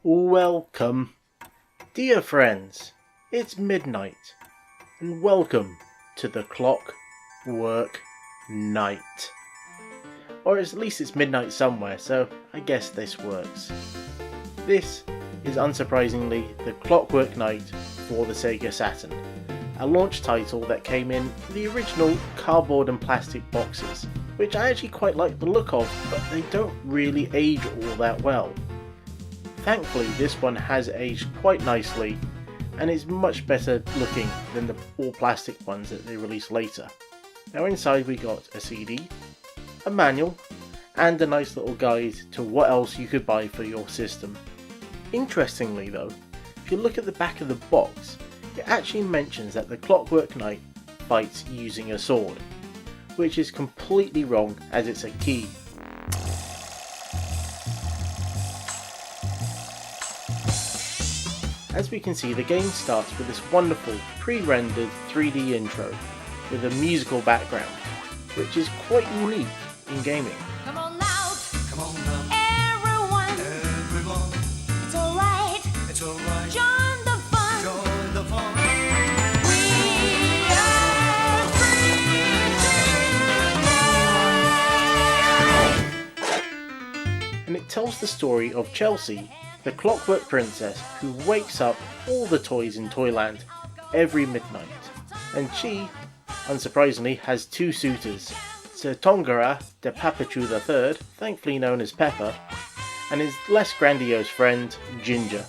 Welcome, dear friends, it's midnight, and welcome to the Clockwork Night. Or at least it's midnight somewhere, so I guess this works. This is unsurprisingly the Clockwork Night for the Sega Saturn, a launch title that came in the original cardboard and plastic boxes, which I actually quite like the look of, but they don't really age all that well. Thankfully, this one has aged quite nicely and is much better looking than the all plastic ones that they released later. Now inside we got a CD, a manual, and a nice little guide to what else you could buy for your system. Interestingly though, if you look at the back of the box, it actually mentions that the Clockwork Knight fights using a sword, which is completely wrong as it's a key. As we can see, the game starts with this wonderful pre-rendered 3D intro with a musical background, which is quite unique in gaming. Come on now, everyone, it's alright, join the fun, we are free. And it tells the story of Chelsea, the clockwork princess who wakes up all the toys in Toyland every midnight. And she, unsurprisingly, has two suitors, Sir Tongara de Papachu III, thankfully known as Pepper, and his less grandiose friend, Ginger.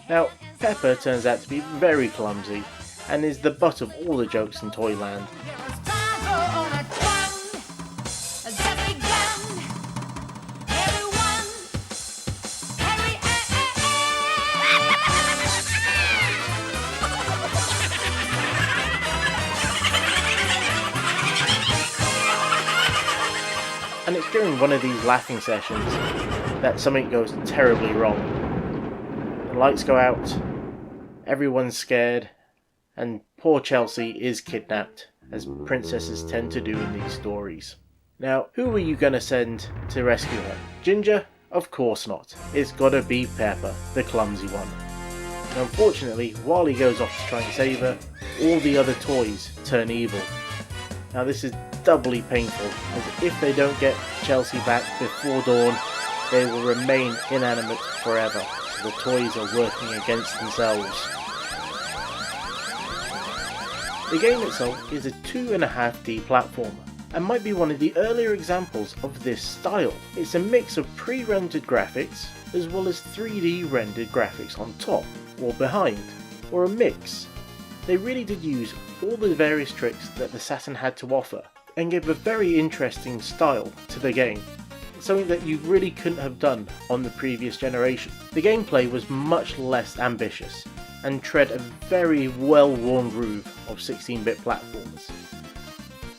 Now, Pepper turns out to be very clumsy, and is the butt of all the jokes in Toyland. And it's during one of these laughing sessions that something goes terribly wrong. The lights go out, everyone's scared, and poor Chelsea is kidnapped, as princesses tend to do in these stories. Now, who are you going to send to rescue her? Ginger? Of course not. It's gotta be Pepper, the clumsy one. And unfortunately, while he goes off to try and save her, all the other toys turn evil. Now this is doubly painful, as if they don't get Chelsea back before dawn, they will remain inanimate forever, so the toys are working against themselves. The game itself is a 2.5D platformer, and might be one of the earlier examples of this style. It's a mix of pre-rendered graphics, as well as 3D rendered graphics on top, or behind, or a mix. They really did use all the various tricks that the Saturn had to offer, and gave a very interesting style to the game, something that you really couldn't have done on the previous generation. The gameplay was much less ambitious, and tread a very well-worn groove of 16-bit platformers.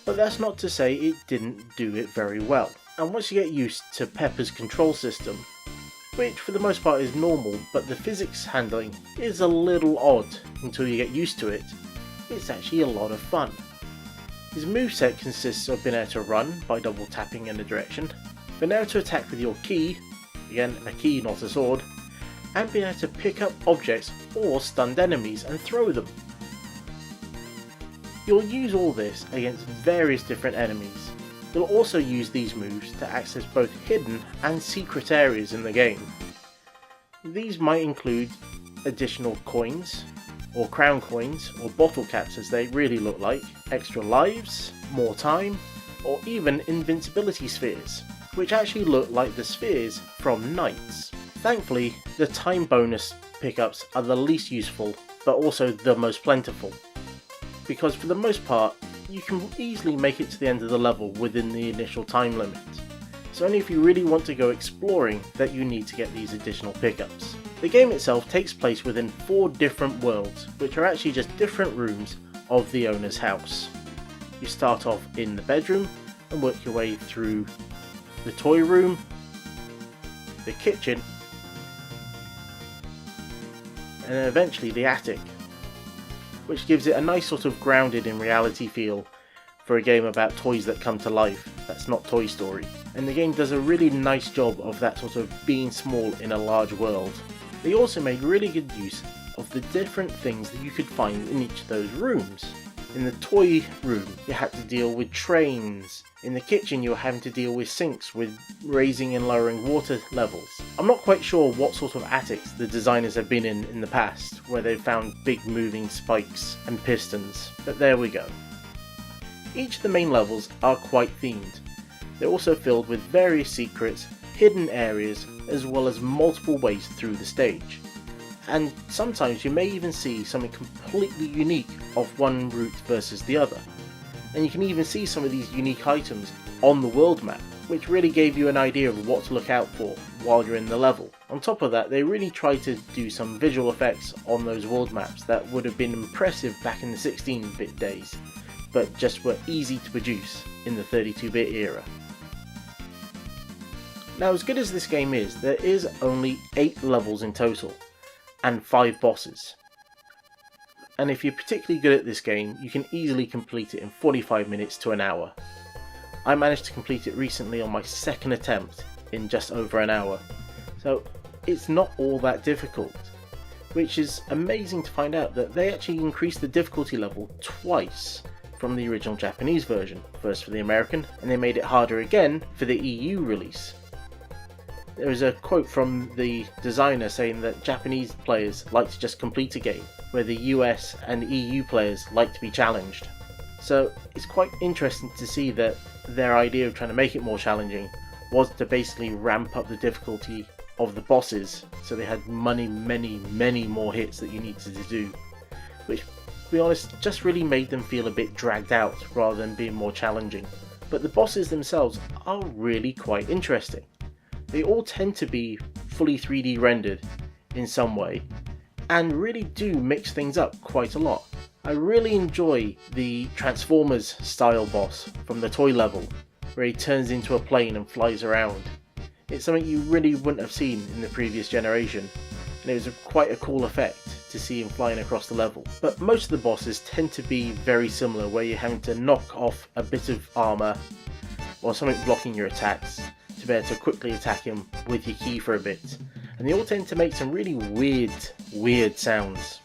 But that's not to say it didn't do it very well, and once you get used to Pepper's control system, which for the most part is normal, but the physics handling is a little odd until you get used to it, it's actually a lot of fun. His moveset consists of being able to run by double tapping in a direction, being able to attack with your key, again a key not a sword, and being able to pick up objects or stunned enemies and throw them. You'll use all this against various different enemies. You'll also use these moves to access both hidden and secret areas in the game. These might include additional coins, or crown coins, or bottle caps as they really look like, extra lives, more time, or even invincibility spheres, which actually look like the spheres from Knights. Thankfully, the time bonus pickups are the least useful, but also the most plentiful, because for the most part, you can easily make it to the end of the level within the initial time limit. It's only if you really want to go exploring that you need to get these additional pickups. The game itself takes place within 4 different worlds, which are actually just different rooms of the owner's house. You start off in the bedroom and work your way through the toy room, the kitchen, and then eventually the attic, which gives it a nice sort of grounded in reality feel, for a game about toys that come to life. That's not Toy Story. And the game does a really nice job of that sort of being small in a large world. They also made really good use of the different things that you could find in each of those rooms. In the toy room, you had to deal with trains. In the kitchen, you were having to deal with sinks with raising and lowering water levels. I'm not quite sure what sort of attics the designers have been in the past, where they've found big moving spikes and pistons, but there we go. Each of the main levels are quite themed. They're also filled with various secrets, hidden areas, as well as multiple ways through the stage. And sometimes you may even see something completely unique of one route versus the other. And you can even see some of these unique items on the world map, which really gave you an idea of what to look out for while you're in the level. On top of that, they really tried to do some visual effects on those world maps that would have been impressive back in the 16-bit days, but just were easy to produce in the 32-bit era. Now, as good as this game is, there is only 8 levels in total, and 5 bosses. And if you're particularly good at this game, you can easily complete it in 45 minutes to an hour. I managed to complete it recently on my second attempt in just over an hour, so it's not all that difficult, which is amazing to find out that they actually increased the difficulty level twice from the original Japanese version, first for the American, and they made it harder again for the EU release. There is a quote from the designer saying that Japanese players like to just complete a game, where the US and EU players like to be challenged. So it's quite interesting to see that their idea of trying to make it more challenging was to basically ramp up the difficulty of the bosses, so they had many more hits that you needed to do, which, to be honest, just really made them feel a bit dragged out rather than being more challenging. But the bosses themselves are really quite interesting. They all tend to be fully 3D rendered in some way, and really do mix things up quite a lot. I really enjoy the Transformers style boss from the toy level, where he turns into a plane and flies around. It's something you really wouldn't have seen in the previous generation, and it was quite a cool effect to see him flying across the level. But most of the bosses tend to be very similar, where you're having to knock off a bit of armour or something blocking your attacks to be able to quickly attack him with your key for a bit. And they all tend to make some really weird sounds.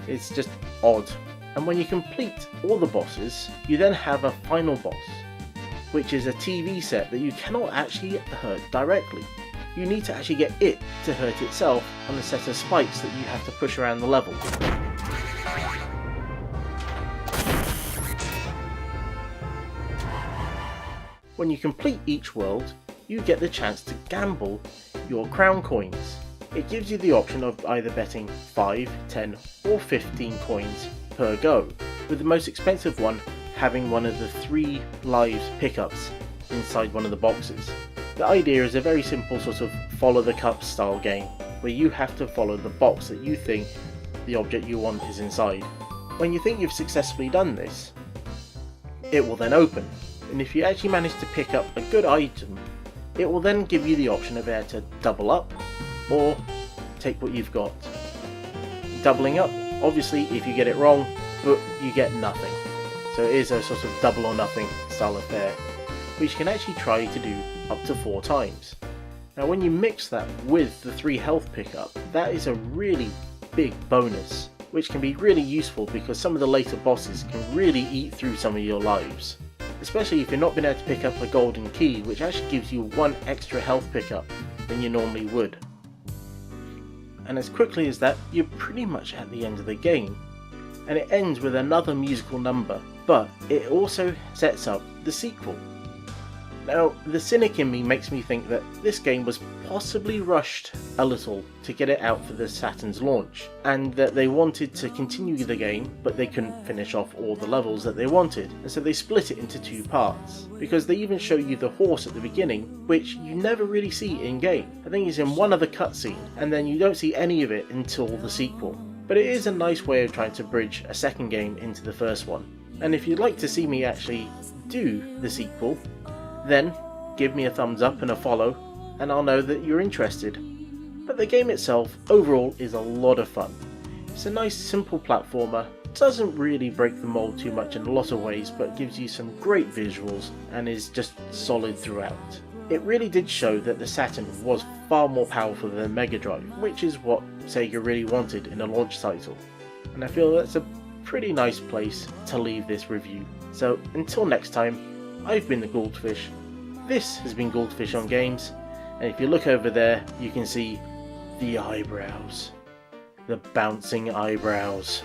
It's just odd. And when you complete all the bosses, you then have a final boss, which is a TV set that you cannot actually hurt directly. You need to actually get it to hurt itself on a set of spikes that you have to push around the level. When you complete each world, you get the chance to gamble your crown coins. It gives you the option of either betting 5, 10 or 15 coins per go, with the most expensive one having one of the 3 lives pickups inside one of the boxes. The idea is a very simple sort of follow the cup style game, where you have to follow the box that you think the object you want is inside. When you think you've successfully done this, it will then open, and if you actually manage to pick up a good item, it will then give you the option of either to double up or take what you've got. Doubling up, obviously if you get it wrong, but you get nothing. So it is a sort of double or nothing style affair, which you can actually try to do up to 4 times. Now when you mix that with the 3 health pickup, that is a really big bonus, which can be really useful because some of the later bosses can really eat through some of your lives. Especially if you're not been able to pick up a golden key, which actually gives you 1 extra health pickup than you normally would. And as quickly as that, you're pretty much at the end of the game. And it ends with another musical number, but it also sets up the sequel. Now, the cynic in me makes me think that this game was possibly rushed a little to get it out for the Saturn's launch, and that they wanted to continue the game, but they couldn't finish off all the levels that they wanted, and so they split it into 2 parts, because they even show you the horse at the beginning, which you never really see in game. I think it's in one other cutscene, and then you don't see any of it until the sequel. But it is a nice way of trying to bridge a second game into the first one. And if you'd like to see me actually do the sequel, then give me a thumbs up and a follow, and I'll know that you're interested. but the game itself overall is a lot of fun. It's a nice simple platformer, doesn't really break the mold too much in a lot of ways, but gives you some great visuals and is just solid throughout. It really did show that the Saturn was far more powerful than the Mega Drive, which is what Sega really wanted in a launch title. And I feel that's a pretty nice place to leave this review. So until next time, I've been the Goldfish, this has been Goldfish on Games, and if you look over there you can see the eyebrows. The bouncing eyebrows.